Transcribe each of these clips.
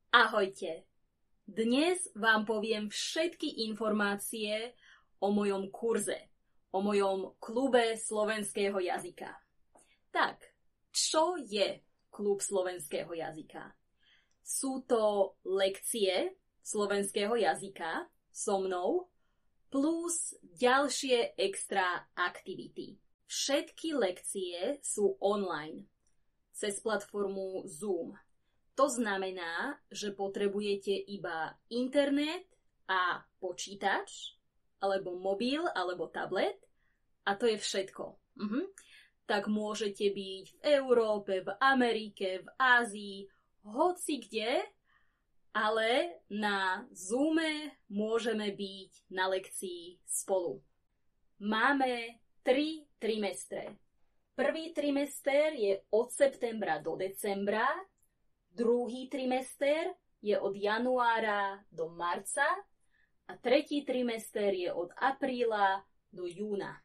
Ahojte! Dnes vám poviem všetky informácie o mojom kurze, o mojom klube slovenského jazyka. Tak, čo je klub slovenského jazyka? Sú to lekcie slovenského jazyka so mnou plus ďalšie extra aktivity. Všetky lekcie sú online cez platformu Zoom. To znamená, že potrebujete iba internet a počítač, alebo mobil, alebo tablet a to je všetko. Tak môžete byť v Európe, v Amerike, v Ázii, hoci kde, ale na Zoome môžeme byť na lekcii spolu. Máme 3 trimestre. Prvý trimester je od septembra do decembra, druhý trimester je od januára do marca a tretí trimester je od apríla do júna.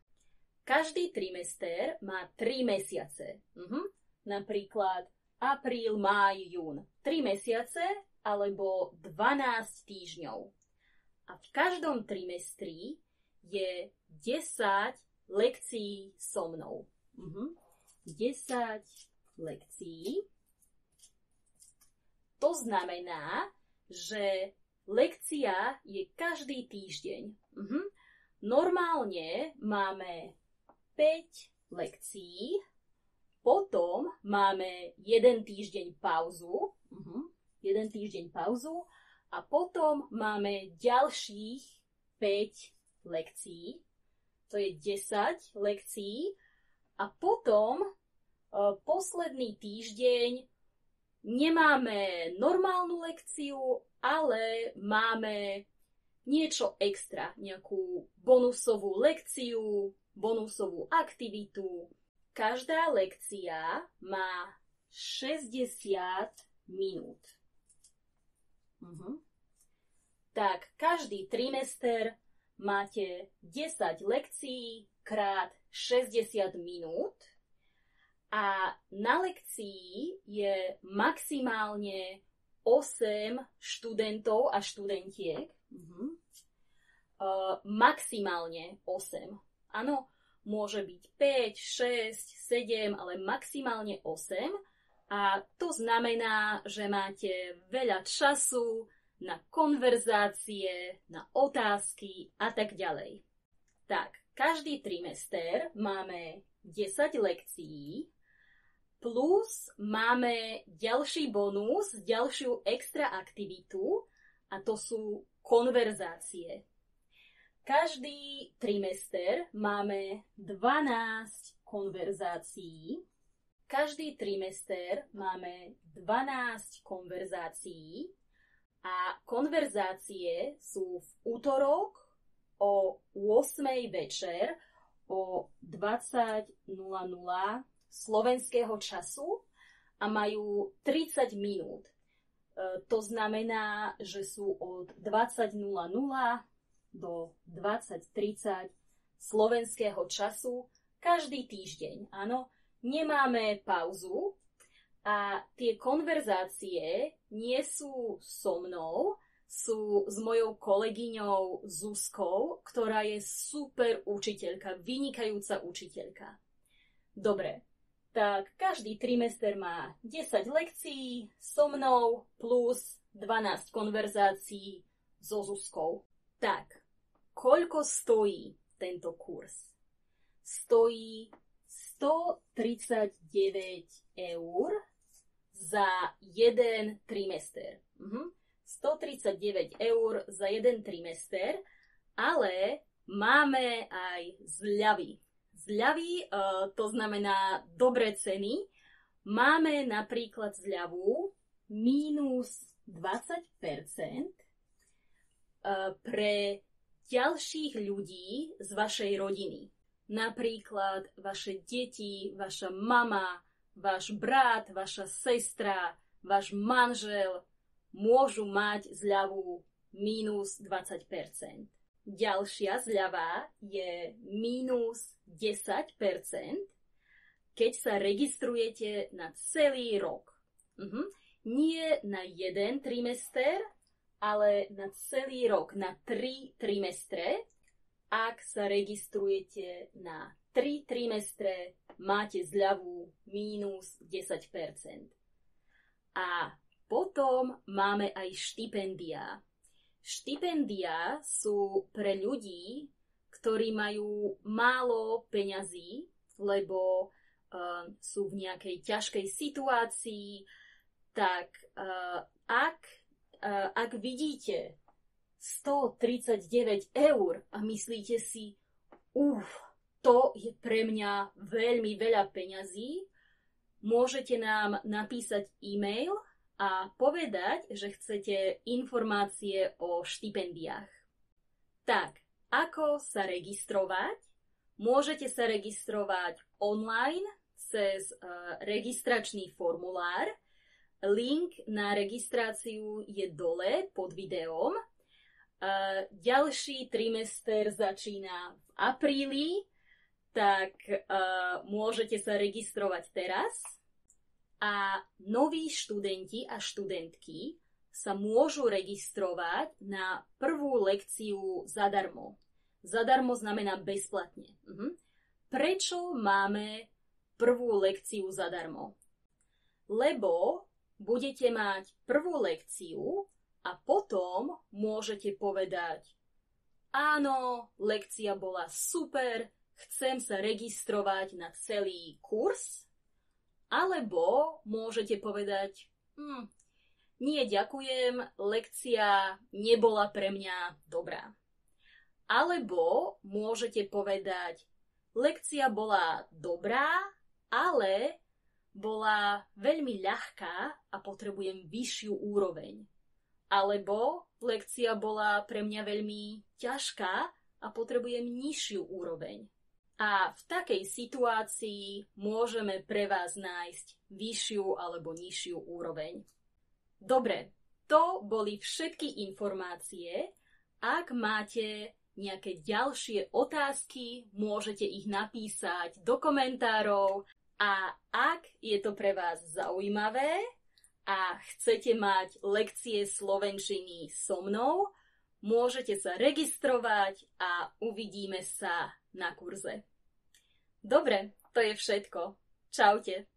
Každý trimester má 3 mesiace. Napríklad apríl, máj, jún. 3 mesiace alebo 12 týždňov. A v každom trimestri je 10 lekcií so mnou. 10 lekcií. To znamená, že lekcia je každý týždeň. Normálne máme 5 lekcií, potom máme 1 týždeň pauzu, a potom máme ďalších 5 lekcií, to je 10 lekcií a potom posledný týždeň nemáme normálnu lekciu, ale máme niečo extra, nejakú bonusovú lekciu, bonusovú aktivitu. Každá lekcia má 60 minút. Tak každý trimester máte 10 lekcií krát 60 minút. A na lekcii je maximálne 8 študentov a študentiek. Maximálne 8. Áno, môže byť 5, 6, 7, ale maximálne 8. A to znamená, že máte veľa času na konverzácie, na otázky a tak ďalej. Tak, každý trimester máme 10 lekcií, plus máme ďalší bonus, ďalšiu extra aktivitu a to sú konverzácie. Každý trimester máme 12 konverzácií. Každý trimester máme 12 konverzácií a konverzácie sú v útorok o 8 večer o 20:00 slovenského času a majú 30 minút. To znamená, že sú od 20:00 do 20:30 slovenského času každý týždeň. Áno, nemáme pauzu a tie konverzácie nie sú so mnou, sú s mojou kolegyňou Zuzkou, ktorá je super učiteľka, vynikajúca učiteľka. Dobre, tak každý trimester má 10 lekcií so mnou plus 12 konverzácií so Zuzkou. Tak, koľko stojí tento kurz? Stojí 139 eur za jeden trimester. 139 eur za jeden trimester, ale máme aj zľavy. Zľavy, to znamená dobré ceny. Máme napríklad zľavu minus 20% pre ďalších ľudí z vašej rodiny. Napríklad vaše deti, vaša mama, váš brat, vaša sestra, váš manžel môžu mať zľavu minus 20%. Ďalšia zľava je minus 10%, keď sa registrujete na celý rok. Nie na jeden trimester, ale na celý rok, na 3 trimestre. Ak sa registrujete na 3 trimestre, máte zľavu minus 10%. A potom máme aj štipendia. Štipendia sú pre ľudí, ktorí majú málo peňazí, lebo sú v nejakej ťažkej situácii, tak ak vidíte 139 eur a myslíte si, to je pre mňa veľmi veľa peňazí, môžete nám napísať e-mail a povedať, že chcete informácie o štipendiách. Tak, ako sa registrovať? Môžete sa registrovať online cez registračný formulár. Link na registráciu je dole pod videom. Ďalší trimester začína v apríli, tak môžete sa registrovať teraz. A noví študenti a študentky sa môžu registrovať na prvú lekciu zadarmo. Zadarmo znamená bezplatne. Prečo máme prvú lekciu zadarmo? Lebo budete mať prvú lekciu a potom môžete povedať: áno, lekcia bola super, chcem sa registrovať na celý kurz. Alebo môžete povedať: nie, ďakujem, lekcia nebola pre mňa dobrá. Alebo môžete povedať: lekcia bola dobrá, ale bola veľmi ľahká a potrebujem vyššiu úroveň. Alebo lekcia bola pre mňa veľmi ťažká a potrebujem nižšiu úroveň. A v takej situácii môžeme pre vás nájsť vyššiu alebo nižšiu úroveň. Dobre, to boli všetky informácie. Ak máte nejaké ďalšie otázky, môžete ich napísať do komentárov. A ak je to pre vás zaujímavé a chcete mať lekcie slovenčiny so mnou, môžete sa registrovať a uvidíme sa na kurze. Dobre, to je všetko. Čaute.